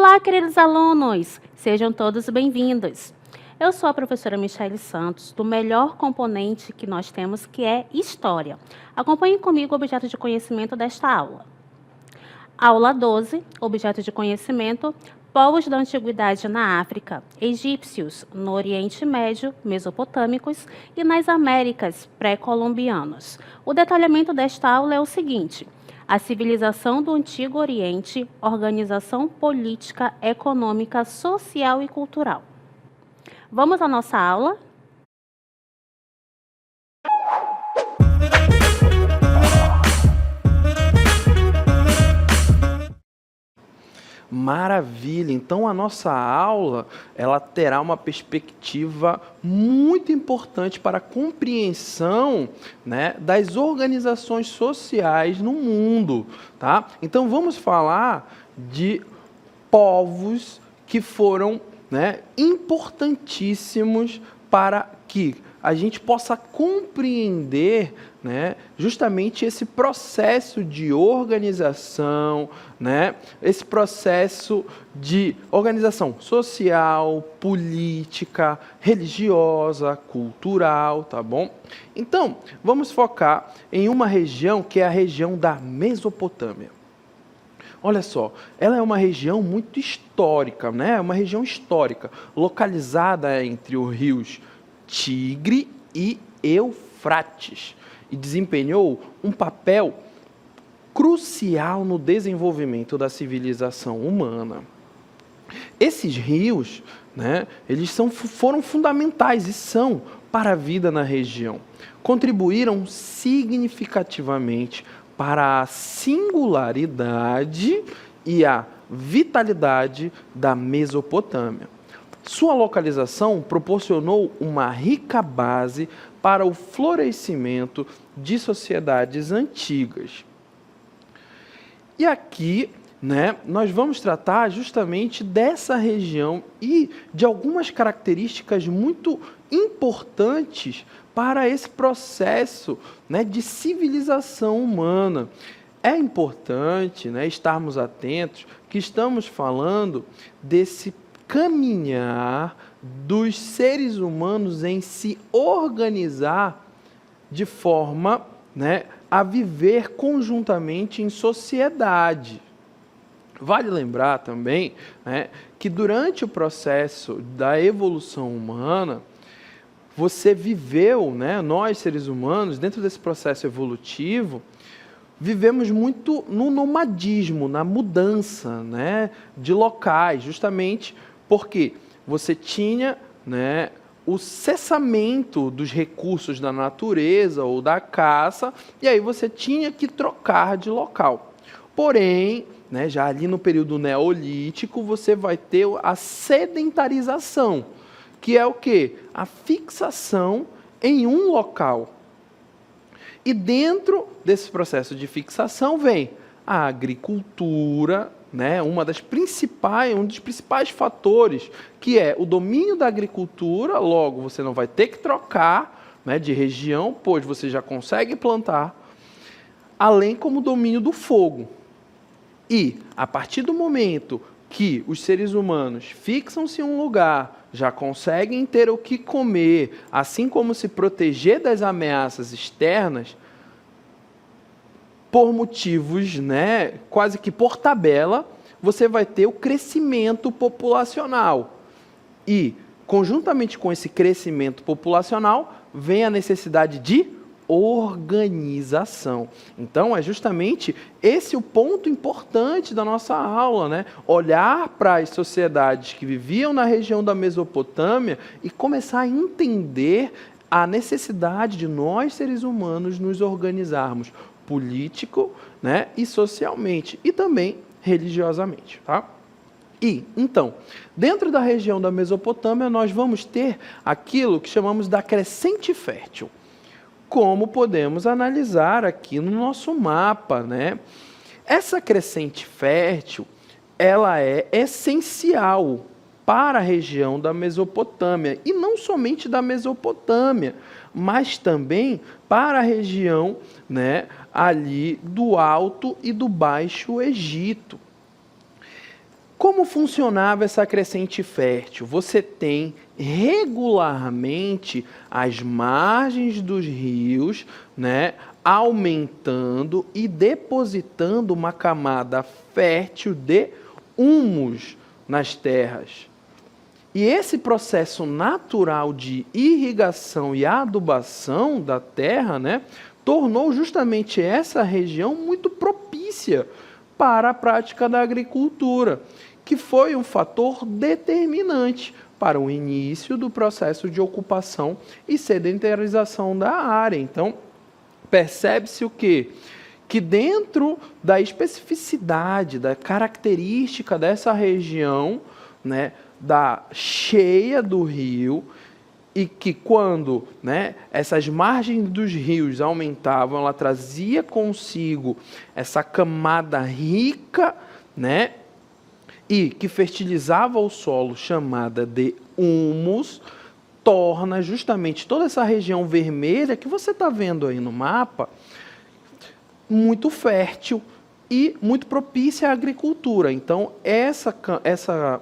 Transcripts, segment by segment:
Olá, queridos alunos! Sejam todos bem-vindos. Eu sou a professora Michele Santos, do melhor componente que nós temos, que é História. Acompanhe comigo o objeto de conhecimento desta aula. Aula 12, objeto de conhecimento, povos da antiguidade na África, egípcios, no Oriente Médio, mesopotâmicos e nas Américas, pré-colombianos. O detalhamento desta aula é o seguinte: a civilização do Antigo Oriente, organização política, econômica, social e cultural. Vamos à nossa aula? Maravilha! Então a nossa aula, ela terá uma perspectiva muito importante para a compreensão, né, das organizações sociais no mundo, tá? Então vamos falar de povos que foram, né, importantíssimos para que a gente possa compreender, né, justamente esse processo de organização, né, esse processo de organização social, política, religiosa, cultural, tá bom? Então, vamos focar em uma região que é a região da Mesopotâmia. Olha só, ela é uma região muito histórica, né? É uma região histórica, localizada entre os rios Tigre e Eufrates, e desempenhou um papel crucial no desenvolvimento da civilização humana. Esses rios, né, eles foram fundamentais e são para a vida na região. Contribuíram significativamente para a singularidade e a vitalidade da Mesopotâmia. Sua localização proporcionou uma rica base para o florescimento de sociedades antigas. E aqui, né, nós vamos tratar justamente dessa região e de algumas características muito importantes para esse processo, né, de civilização humana. É importante, né, estarmos atentos que estamos falando desse caminhar dos seres humanos em se organizar de forma, né, a viver conjuntamente em sociedade. Vale lembrar também, né, que durante o processo da evolução humana, você viveu, né, nós seres humanos, dentro desse processo evolutivo, vivemos muito no nomadismo, na mudança, né, de locais, justamente porque você tinha, né, o cessamento dos recursos da natureza ou da caça, e aí você tinha que trocar de local. Porém, né, já ali no período neolítico, você vai ter a sedentarização, que é o quê? A fixação em um local. E dentro desse processo de fixação vem a agricultura, né, um dos principais fatores, que é o domínio da agricultura. Logo, você não vai ter que trocar, né, de região, pois você já consegue plantar, além como o domínio do fogo. E, a partir do momento que os seres humanos fixam-se em um lugar, já conseguem ter o que comer, assim como se proteger das ameaças externas, por motivos, né, quase que por tabela, você vai ter o crescimento populacional. E, conjuntamente com esse crescimento populacional, vem a necessidade de organização. Então, é justamente esse o ponto importante da nossa aula, né? Olhar para as sociedades que viviam na região da Mesopotâmia e começar a entender a necessidade de nós, seres humanos, nos organizarmos político, né, e socialmente, e também religiosamente, tá? E, então, dentro da região da Mesopotâmia, nós vamos ter aquilo que chamamos da crescente fértil. Como podemos analisar aqui no nosso mapa, né? Essa crescente fértil, ela é essencial para a região da Mesopotâmia, e não somente da Mesopotâmia, mas também para a região, né, ali do Alto e do Baixo Egito. Como funcionava essa crescente fértil? Você tem regularmente as margens dos rios, né, aumentando e depositando uma camada fértil de humus nas terras. E esse processo natural de irrigação e adubação da terra, né, tornou justamente essa região muito propícia para a prática da agricultura, que foi um fator determinante para o início do processo de ocupação e sedentarização da área. Então, percebe-se o quê? Que dentro da especificidade, da característica dessa região, né, da cheia do rio, e que quando, né, essas margens dos rios aumentavam, ela trazia consigo essa camada rica, né, e que fertilizava o solo, chamada de humus, torna justamente toda essa região vermelha que você está vendo aí no mapa muito fértil e muito propícia à agricultura. Então, essa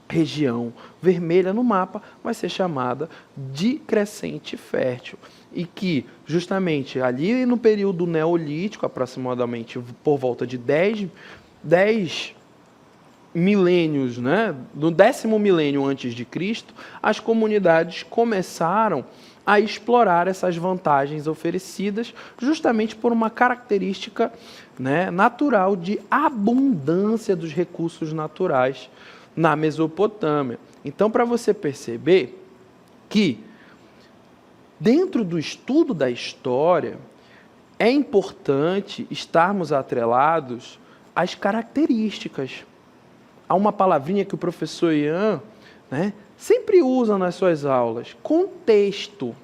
região vermelha no mapa vai ser chamada de crescente fértil. E que, justamente, ali no período neolítico, aproximadamente por volta de 10 milênios, né, no 10º milênio antes de Cristo, as comunidades começaram a explorar essas vantagens oferecidas justamente por uma característica, né, natural de abundância dos recursos naturais na Mesopotâmia. Então, para você perceber que, dentro do estudo da história, é importante estarmos atrelados às características. Há uma palavrinha que o professor Ian, né, sempre usa nas suas aulas: contexto.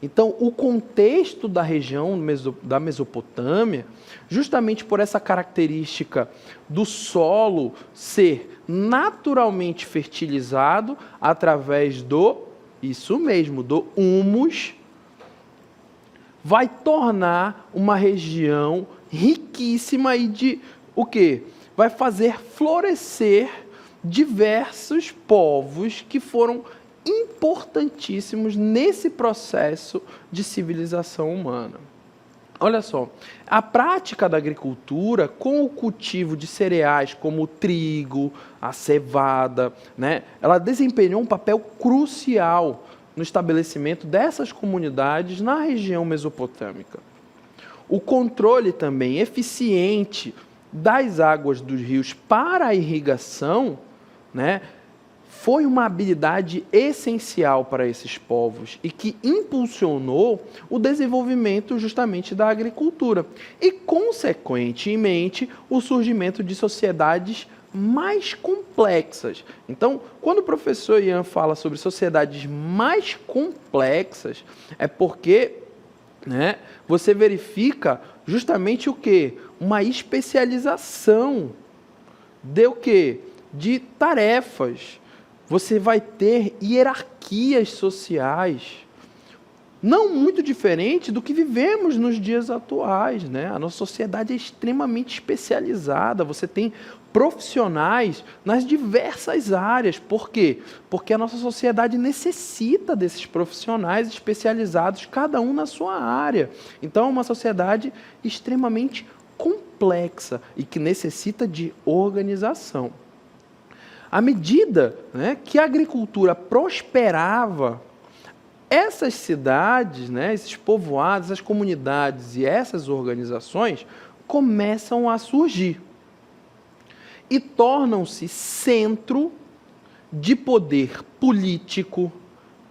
Então, o contexto da região da Mesopotâmia, justamente por essa característica do solo ser naturalmente fertilizado através isso mesmo, do humus, vai tornar uma região riquíssima e de o quê? Vai fazer florescer diversos povos que foram importantíssimos nesse processo de civilização humana. Olha só, a prática da agricultura com o cultivo de cereais como o trigo, a cevada, né, ela desempenhou um papel crucial no estabelecimento dessas comunidades na região mesopotâmica. O controle também eficiente das águas dos rios para a irrigação, né, foi uma habilidade essencial para esses povos e que impulsionou o desenvolvimento justamente da agricultura e, consequentemente, o surgimento de sociedades mais complexas. Então, quando o professor Ian fala sobre sociedades mais complexas, é porque, né, você verifica justamente o quê? Uma especialização de o quê? De tarefas. Você vai ter hierarquias sociais, não muito diferente do que vivemos nos dias atuais, né? A nossa sociedade é extremamente especializada, você tem profissionais nas diversas áreas. Por quê? Porque a nossa sociedade necessita desses profissionais especializados, cada um na sua área. Então, é uma sociedade extremamente complexa e que necessita de organização. À medida, né, que a agricultura prosperava, essas cidades, né, esses povoados, essas comunidades e essas organizações começam a surgir e tornam-se centro de poder político,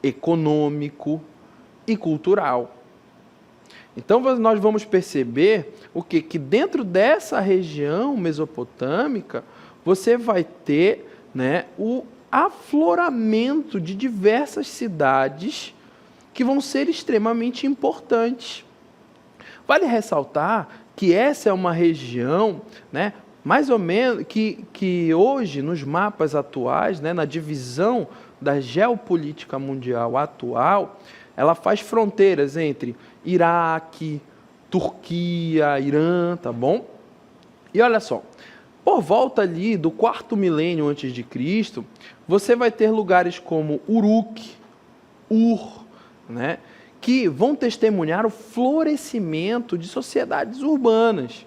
econômico e cultural. Então, nós vamos perceber o quê? Que dentro dessa região mesopotâmica, você vai ter, né, o afloramento de diversas cidades que vão ser extremamente importantes. Vale ressaltar que essa é uma região, né, mais ou menos, que hoje, nos mapas atuais, né, na divisão da geopolítica mundial atual, ela faz fronteiras entre Iraque, Turquia, Irã, tá bom? E olha só, Por volta ali do 4º milênio antes de Cristo, você vai ter lugares como Uruk, Ur, né, que vão testemunhar o florescimento de sociedades urbanas,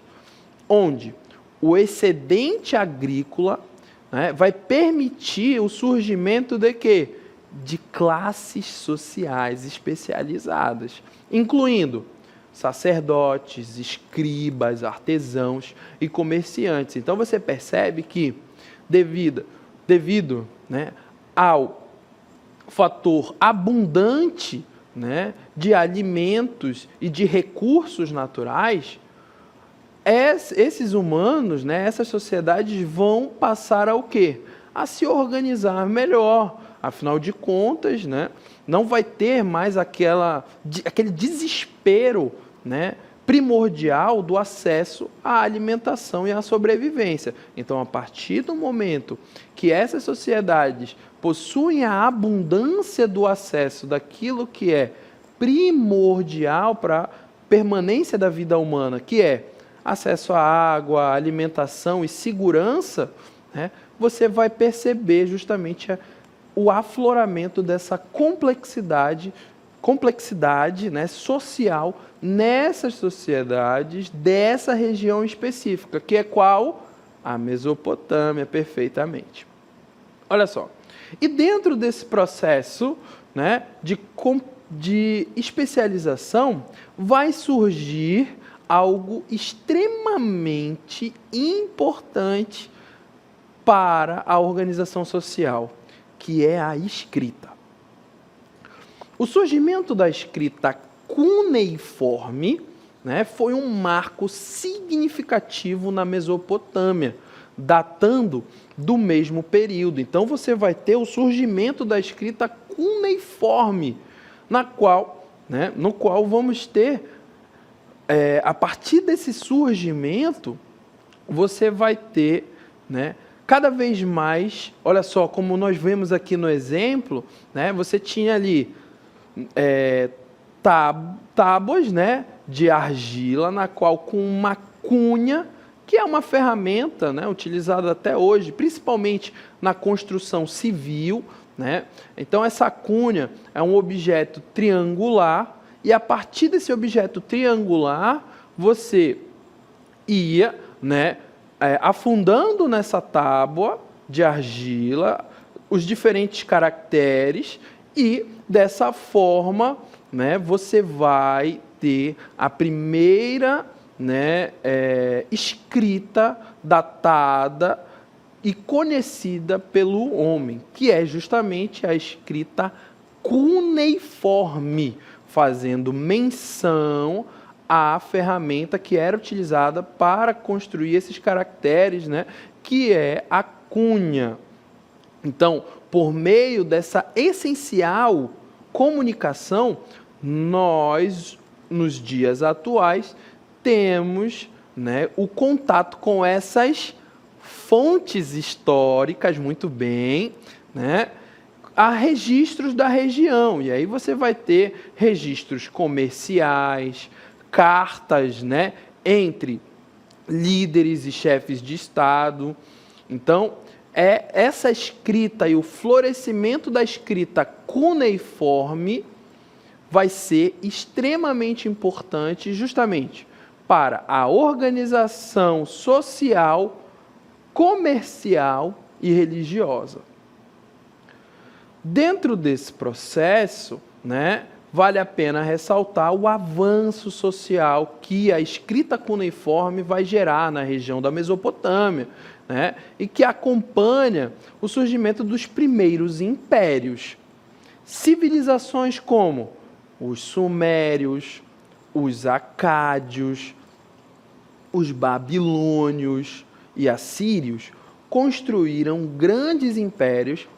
onde o excedente agrícola, né, vai permitir o surgimento de quê? De classes sociais especializadas, incluindo sacerdotes, escribas, artesãos e comerciantes. Então você percebe que, devido, né, ao fator abundante, né, de alimentos e de recursos naturais, esses humanos, né, essas sociedades vão passar ao quê? A se organizar melhor. Afinal de contas, né, não vai ter mais aquele desespero, né, primordial do acesso à alimentação e à sobrevivência. Então, a partir do momento que essas sociedades possuem a abundância do acesso daquilo que é primordial para a permanência da vida humana, que é acesso à água, alimentação e segurança, né, você vai perceber justamente o afloramento dessa complexidade, né, social nessas sociedades dessa região específica, que é qual? A Mesopotâmia, perfeitamente. Olha só, e dentro desse processo, né, de especialização, vai surgir algo extremamente importante para a organização social, que é a escrita. O surgimento da escrita cuneiforme, né, foi um marco significativo na Mesopotâmia, datando do mesmo período. Então você vai ter o surgimento da escrita cuneiforme, no qual vamos ter, a partir desse surgimento, você vai ter, né, cada vez mais, olha só, como nós vemos aqui no exemplo, né, você tinha ali tábuas, né, de argila, na qual com uma cunha, que é uma ferramenta, né, utilizada até hoje, principalmente na construção civil, né? Então essa cunha é um objeto triangular, e a partir desse objeto triangular, você ia, né, afundando nessa tábua de argila os diferentes caracteres, e dessa forma, né, você vai ter a primeira, né, escrita datada e conhecida pelo homem, que é justamente a escrita cuneiforme, fazendo menção à ferramenta que era utilizada para construir esses caracteres, né, que é a cunha. Então, por meio dessa essencial comunicação, nós, nos dias atuais, temos, né, o contato com essas fontes históricas, muito bem, né, há registros da região, e aí você vai ter registros comerciais, cartas, né, entre líderes e chefes de Estado. Então, essa escrita e o florescimento da escrita cuneiforme vai ser extremamente importante justamente para a organização social, comercial e religiosa. Dentro desse processo, né, vale a pena ressaltar o avanço social que a escrita cuneiforme vai gerar na região da Mesopotâmia, né, e que acompanha o surgimento dos primeiros impérios. Civilizações como os sumérios, os acádios, os babilônios e assírios construíram grandes impérios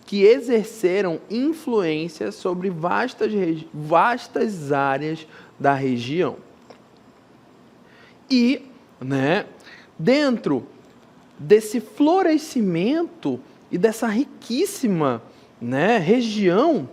que exerceram influência sobre vastas áreas da região. E, né, dentro desse florescimento e dessa riquíssima, né, região,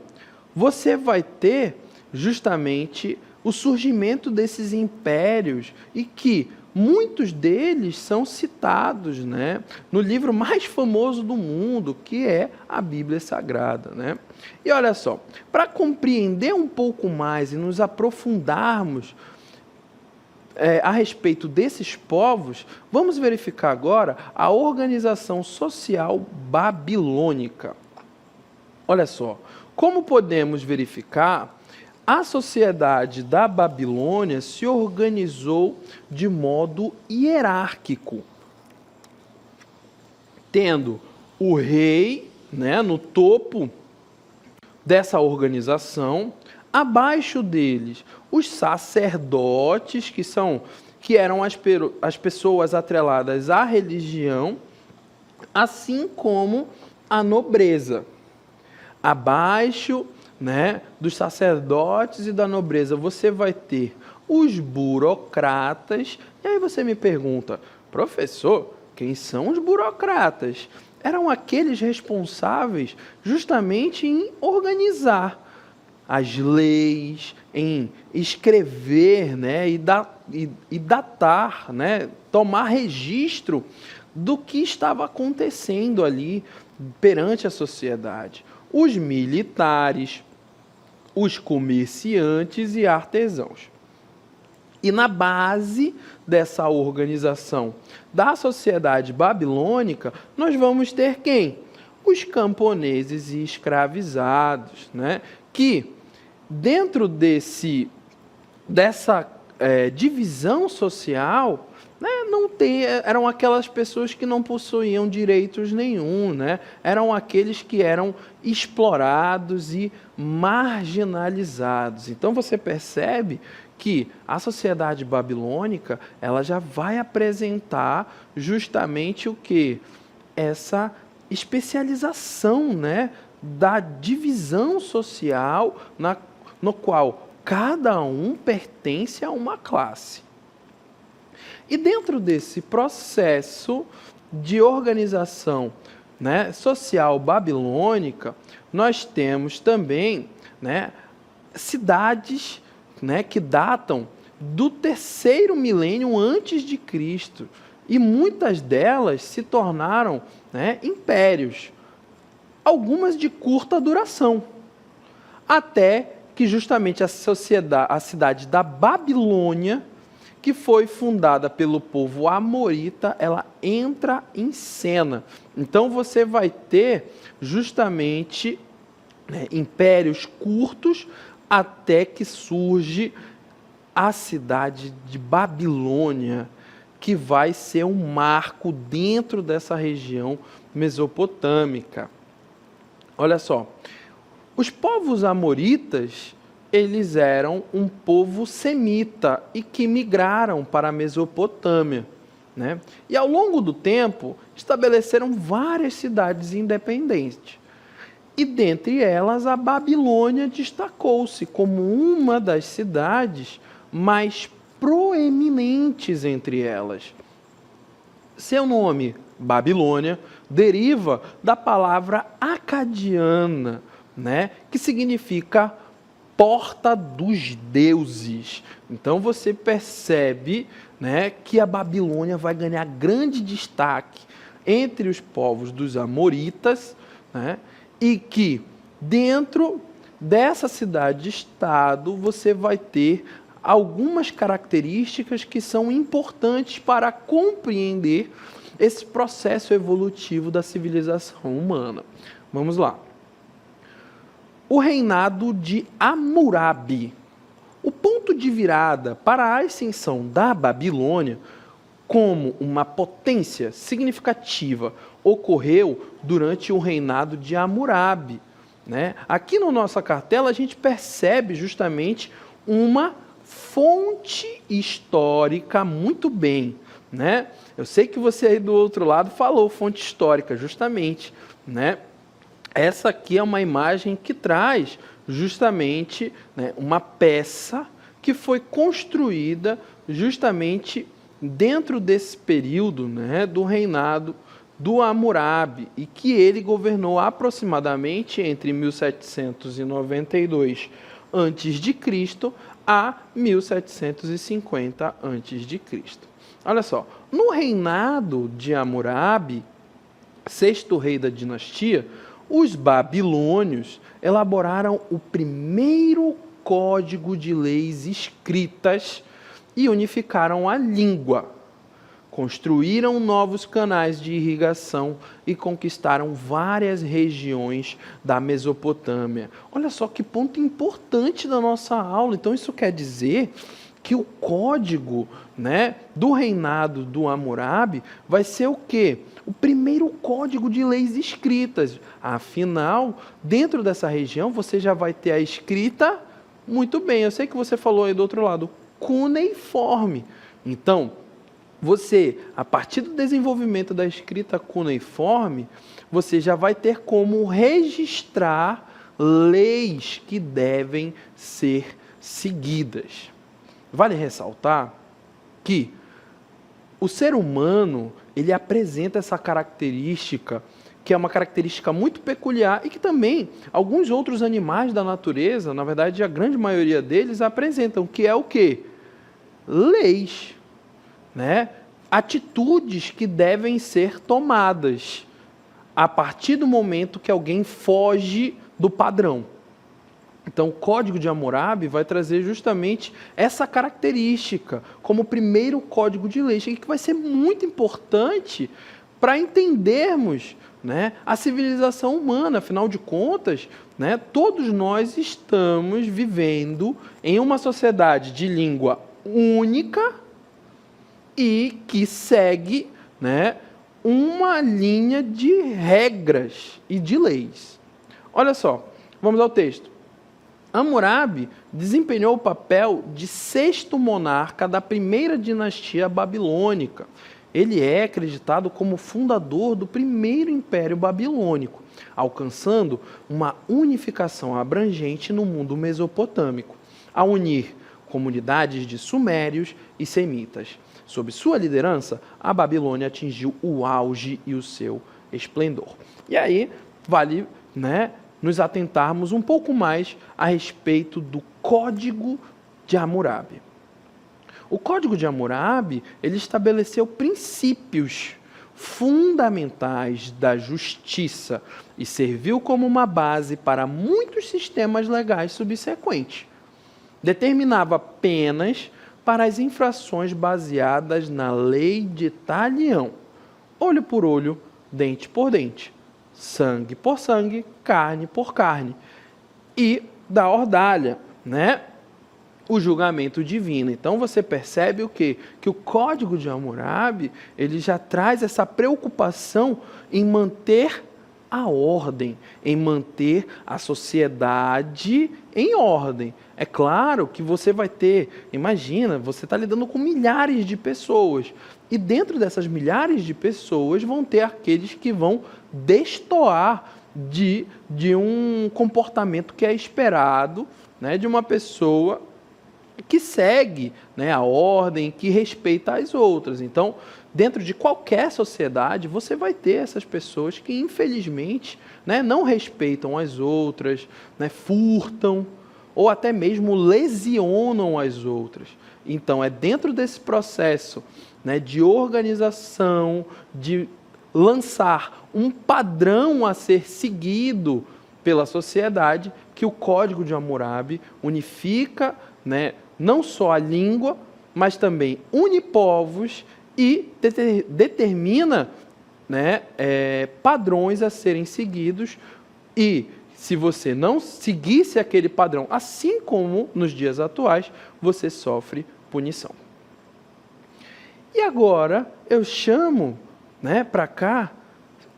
você vai ter justamente o surgimento desses impérios e que muitos deles são citados, né, no livro mais famoso do mundo, que é a Bíblia Sagrada, né? E olha só, para compreender um pouco mais e nos aprofundarmos a respeito desses povos, vamos verificar agora a organização social babilônica. Olha só, como podemos verificar, a sociedade da Babilônia se organizou de modo hierárquico, tendo o rei, né, no topo dessa organização, abaixo deles os sacerdotes, que eram as pessoas atreladas à religião, assim como a nobreza. Abaixo, né, dos sacerdotes e da nobreza, você vai ter os burocratas. E aí você me pergunta, professor, quem são os burocratas? Eram aqueles responsáveis justamente em organizar as leis, em escrever, né, e datar, né, tomar registro do que estava acontecendo ali perante a sociedade. Os militares, os comerciantes e artesãos. E na base dessa organização da sociedade babilônica, nós vamos ter quem? Os camponeses e escravizados, né? Que dentro dessa divisão social, né, eram aquelas pessoas que não possuíam direitos nenhum, né? Eram aqueles que eram explorados e marginalizados. Então você percebe que a sociedade babilônica, ela já vai apresentar justamente o quê? Essa especialização, né, da divisão social no qual cada um pertence a uma classe. E dentro desse processo de organização, né, social babilônica, nós temos também, né, cidades, né, que datam do 3º milênio antes de Cristo. E muitas delas se tornaram, né, impérios, algumas de curta duração, até que justamente a cidade da Babilônia, que foi fundada pelo povo amorita, ela entra em cena. Então você vai ter justamente, né, impérios curtos, até que surge a cidade de Babilônia, que vai ser um marco dentro dessa região mesopotâmica. Olha só, os povos amoritas, eles eram um povo semita e que migraram para a Mesopotâmia, né? E ao longo do tempo, estabeleceram várias cidades independentes. E dentre elas, a Babilônia destacou-se como uma das cidades mais proeminentes entre elas. Seu nome, Babilônia, deriva da palavra acadiana, né, que significa porta dos deuses. Então você percebe, né, que a Babilônia vai ganhar grande destaque entre os povos dos amoritas, né, e que dentro dessa cidade-estado você vai ter algumas características que são importantes para compreender esse processo evolutivo da civilização humana. Vamos lá. O reinado de Hammurabi. O ponto de virada para a ascensão da Babilônia como uma potência significativa ocorreu durante o reinado de Hammurabi, né? Aqui na nossa cartela a gente percebe justamente uma fonte histórica muito bem, né? Eu sei que você aí do outro lado falou fonte histórica, justamente, né? Essa aqui é uma imagem que traz justamente, né, uma peça que foi construída justamente dentro desse período, né, do reinado do Hammurabi, e que ele governou aproximadamente entre 1792 a.C. a 1750 a.C. Olha só, no reinado de Hammurabi, sexto rei da dinastia, os babilônios elaboraram o primeiro código de leis escritas e unificaram a língua. Construíram novos canais de irrigação e conquistaram várias regiões da Mesopotâmia. Olha só que ponto importante da nossa aula. Então, isso quer dizer que o código, do reinado do Hammurabi vai ser o quê? O primeiro código de leis escritas. Afinal, dentro dessa região, você já vai ter a escrita, muito bem, eu sei que você falou aí do outro lado, cuneiforme. Então, você, a partir do desenvolvimento da escrita cuneiforme, você já vai ter como registrar leis que devem ser seguidas. Vale ressaltar que o ser humano, ele apresenta essa característica, que é uma característica muito peculiar e que também alguns outros animais da natureza, na verdade a grande maioria deles, apresentam, que é o quê? Leis. Atitudes que devem ser tomadas a partir do momento que alguém foge do padrão. Então, o Código de Hammurabi vai trazer justamente essa característica como o primeiro código de leis, que vai ser muito importante para entendermos a civilização humana. Afinal de contas, todos nós estamos vivendo em uma sociedade de língua única e que segue uma linha de regras e de leis. Olha só, vamos ao texto. Hammurabi desempenhou o papel de sexto monarca da primeira dinastia babilônica. Ele é acreditado como fundador do primeiro império babilônico, alcançando uma unificação abrangente no mundo mesopotâmico, a unir comunidades de sumérios e semitas. Sob sua liderança, a Babilônia atingiu o auge e o seu esplendor. E aí, vale, nos atentarmos um pouco mais a respeito do Código de Hammurabi. O Código de Hammurabi, ele estabeleceu princípios fundamentais da justiça e serviu como uma base para muitos sistemas legais subsequentes. Determinava penas para as infrações baseadas na lei de talião, olho por olho, dente por dente, sangue por sangue, carne por carne, e da ordalha, o julgamento divino. Então você percebe o quê? Que o Código de Hammurabi, ele já traz essa preocupação em manter a ordem, em manter a sociedade em ordem. É claro que você vai ter, imagina, você está lidando com milhares de pessoas, e dentro dessas milhares de pessoas vão ter aqueles que vão destoar de um comportamento que é esperado, de uma pessoa que segue a ordem, que respeita as outras. Então, dentro de qualquer sociedade, você vai ter essas pessoas que, infelizmente, não respeitam as outras, furtam, ou até mesmo lesionam as outras. Então, é dentro desse processo de organização, de lançar um padrão a ser seguido pela sociedade, que o Código de Hammurabi unifica, não só a língua, mas também une povos e determina padrões a serem seguidos. E se você não seguisse aquele padrão, assim como nos dias atuais, você sofre punição. E agora eu chamo para cá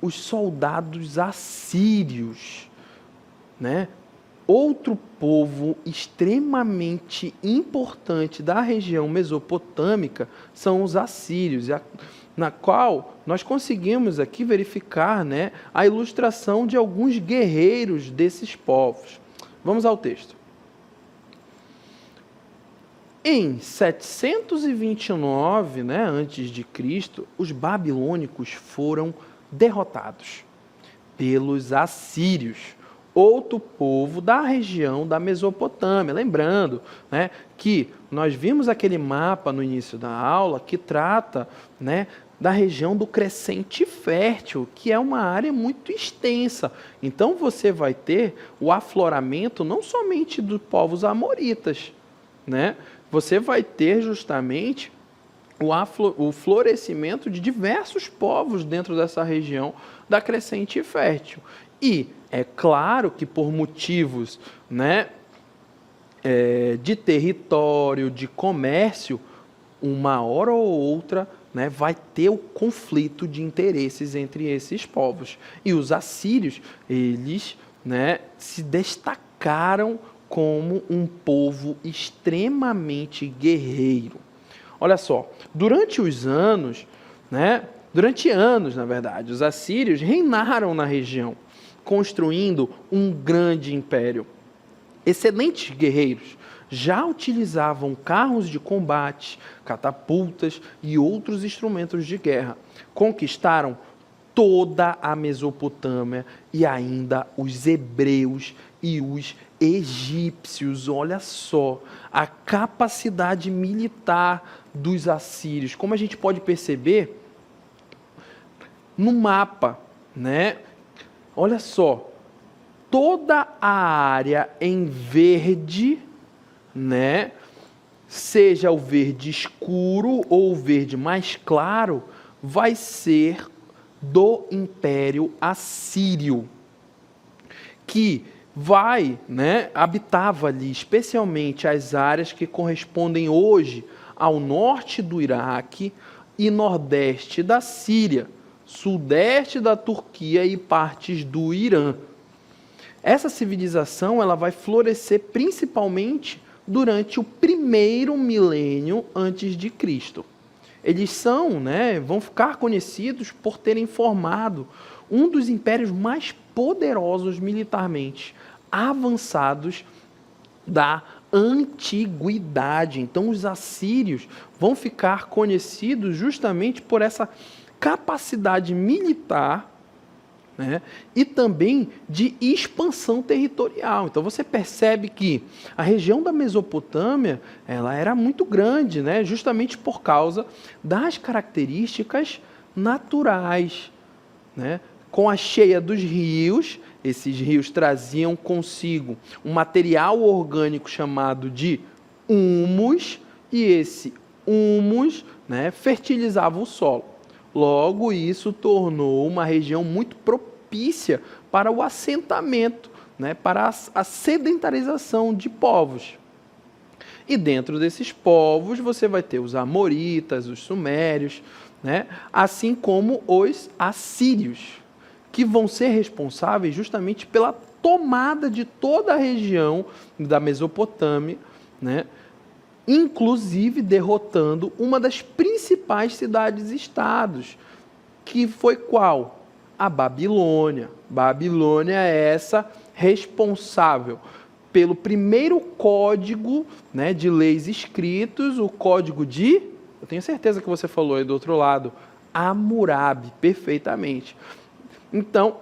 os soldados assírios, outro povo extremamente importante da região mesopotâmica são os assírios, na qual nós conseguimos aqui verificar a ilustração de alguns guerreiros desses povos. Vamos ao texto. Em 729, antes de Cristo, os babilônicos foram derrotados pelos assírios, outro povo da região da Mesopotâmia. Lembrando, né, que nós vimos aquele mapa no início da aula que trata, né, da região do Crescente Fértil, que é uma área muito extensa. Então você vai ter o afloramento não somente dos povos amoritas, né? Você vai ter justamente o florescimento de diversos povos dentro dessa região da Crescente Fértil. E é claro que por motivos, né, de território, de comércio, uma hora ou outra, né, vai ter o conflito de interesses entre esses povos. E os assírios, eles, né, se destacaram como um povo extremamente guerreiro. Olha só, durante anos, na verdade, os assírios reinaram na região, construindo um grande império. Excelentes guerreiros já utilizavam carros de combate, catapultas e outros instrumentos de guerra. Conquistaram toda a Mesopotâmia e ainda os hebreus e os egípcios. Olha só a capacidade militar dos assírios. Como a gente pode perceber no mapa, né? Olha só, toda a área em verde, né? Seja o verde escuro ou o verde mais claro, vai ser do Império Assírio, que habitava ali especialmente as áreas que correspondem hoje ao norte do Iraque e nordeste da Síria, sudeste da Turquia e partes do Irã. Essa civilização ela vai florescer principalmente durante o primeiro milênio antes de Cristo. Eles vão ficar conhecidos por terem formado um dos impérios mais poderosos militarmente avançados da antiguidade. Então, os assírios vão ficar conhecidos justamente por essa capacidade militar, né, e também de expansão territorial. Então você percebe que a região da Mesopotâmia ela era muito grande, né, justamente por causa das características naturais, né, com a cheia dos rios. Esses rios traziam consigo um material orgânico chamado de humus, e esse humus, né, fertilizava o solo. Logo, isso tornou uma região muito propícia para o assentamento, né, para a sedentarização de povos. E dentro desses povos você vai ter os amoritas, os sumérios, né, assim como os assírios, que vão ser responsáveis justamente pela tomada de toda a região da Mesopotâmia, né, inclusive derrotando uma das principais cidades-estados, que foi qual? A Babilônia. Babilônia é essa responsável pelo primeiro código, né, de leis escritos, o código de, eu tenho certeza que você falou aí do outro lado, Hammurabi, perfeitamente. Então,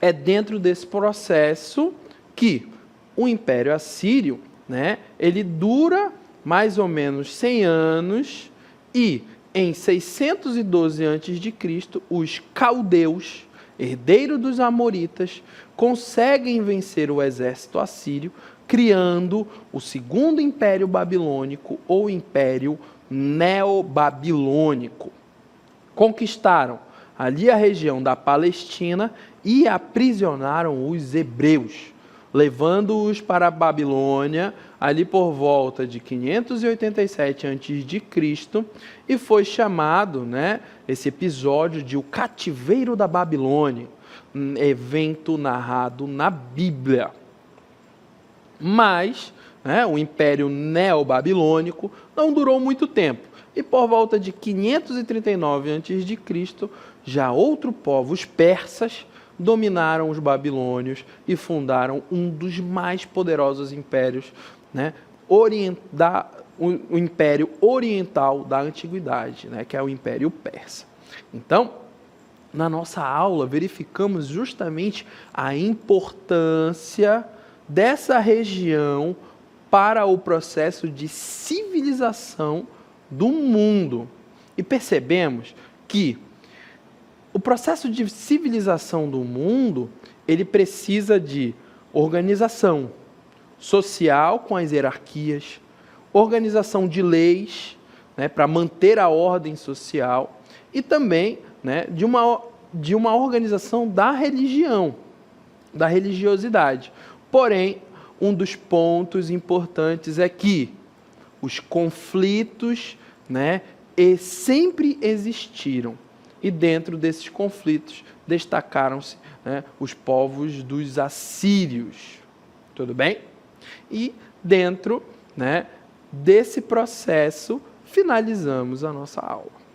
é dentro desse processo que o Império Assírio, né, ele dura mais ou menos 100 anos, e em 612 a.C., os caldeus, herdeiros dos amoritas, conseguem vencer o exército assírio, criando o segundo Império Babilônico ou Império Neobabilônico. Conquistaram ali a região da Palestina e aprisionaram os hebreus, levando-os para a Babilônia, ali por volta de 587 a.C., e foi chamado, né, esse episódio de o cativeiro da Babilônia, um evento narrado na Bíblia. Mas, né, o Império Neobabilônico não durou muito tempo, e por volta de 539 a.C., já outro povo, os persas, dominaram os babilônios e fundaram um dos mais poderosos impérios, né, o Império Oriental da Antiguidade, né, que é o Império Persa. Então, na nossa aula, verificamos justamente a importância dessa região para o processo de civilização do mundo. E percebemos que o processo de civilização do mundo, ele precisa de organização social com as hierarquias, organização de leis, né, para manter a ordem social, e também, né, de uma organização da religião, da religiosidade. Porém, um dos pontos importantes é que os conflitos, né, sempre existiram. E dentro desses conflitos destacaram-se, né, os povos dos assírios. Tudo bem? E dentro, né, desse processo finalizamos a nossa aula.